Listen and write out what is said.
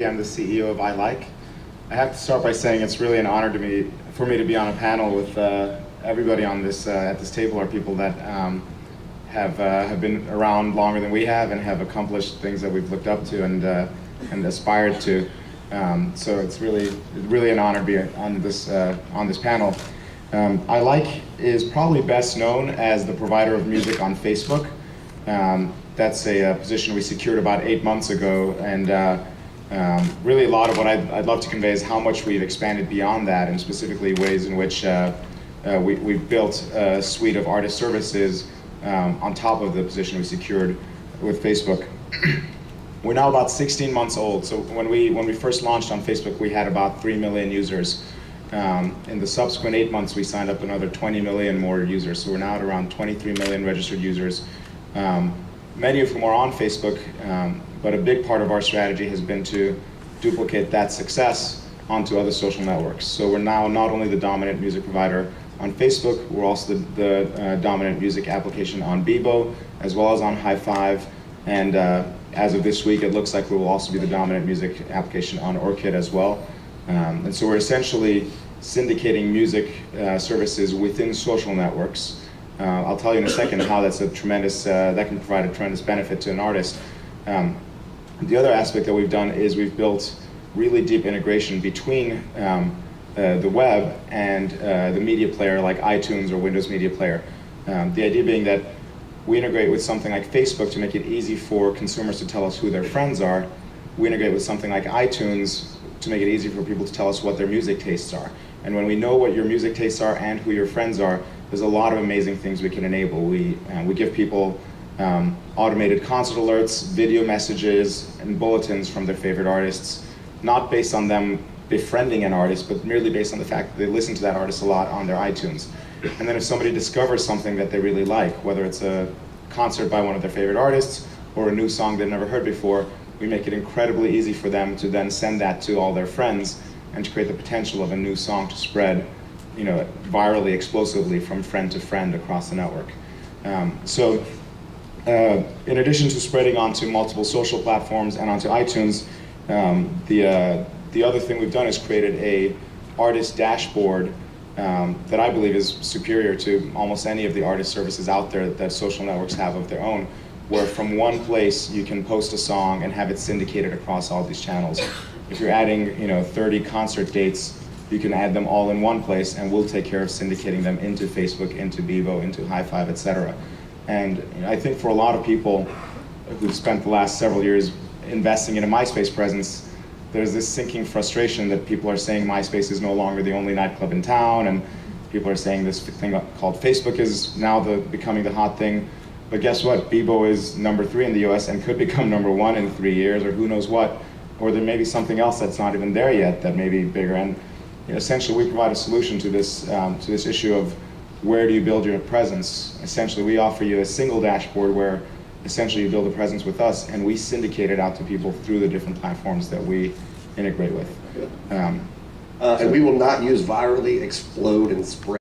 I'm the CEO of iLike. I have to start by saying it's really an honor for me to be on a panel with everybody on this at this table are people that have been around longer than we have and have accomplished things that we've looked up to and aspired to. So it's really an honor to be on this panel. iLike is probably best known as the provider of music on Facebook. That's a position we secured about 8 months ago, and really a lot of what I'd love to convey is how much we've expanded beyond that, and specifically ways in which we've built a suite of artist services on top of the position we secured with Facebook. We're now about 16 months old, so when we first launched on Facebook, we had about 3 million users. In the subsequent 8 months, we signed up another 20 million more users, so we're now at around 23 million registered users, many of whom are on Facebook, but a big part of our strategy has been to duplicate that success onto other social networks. So we're now not only the dominant music provider on Facebook, we're also the dominant music application on Bebo, as well as on High5, and as of this week, it looks like we will also be the dominant music application on Orchid as well. And so we're essentially syndicating music services within social networks. I'll tell you in a second how that's a tremendous, that can provide a tremendous benefit to an artist. The other aspect that we've done is we've built really deep integration between the web and the media player like iTunes or Windows Media Player. The idea being that we integrate with something like Facebook to make it easy for consumers to tell us who their friends are. We integrate with something like iTunes to make it easy for people to tell us what their music tastes are. And when we know what your music tastes are and who your friends are, there's a lot of amazing things we can enable. We give people automated concert alerts, video messages, and bulletins from their favorite artists, not based on them befriending an artist, but merely based on the fact that they listen to that artist a lot on their iTunes. And then if somebody discovers something that they really like, whether it's a concert by one of their favorite artists or a new song they've never heard before, we make it incredibly easy for them to then send that to all their friends and to create the potential of a new song to spread, virally, explosively from friend to friend across the network. In addition to spreading onto multiple social platforms and onto iTunes, the other thing we've done is created a artist dashboard that I believe is superior to almost any of the artist services out there that social networks have of their own, where from one place you can post a song and have it syndicated across all these channels. If you're adding 30 concert dates, you can add them all in one place, and we'll take care of syndicating them into Facebook, into Bebo, into High5, etc. And I think for a lot of people who've spent the last several years investing in a MySpace presence, there's this sinking frustration that people are saying MySpace is no longer the only nightclub in town, and people are saying this thing called Facebook is now becoming the hot thing. But guess what? Bebo is number 3 in the US and could become number 1 in 3 years, or who knows what. Or there may be something else that's not even there yet that may be bigger. And essentially, we provide a solution to this issue of where do you build your presence. Essentially, we offer you a single dashboard where essentially you build a presence with us, and we syndicate it out to people through the different platforms that we integrate with. And we will not use virally explode and spread.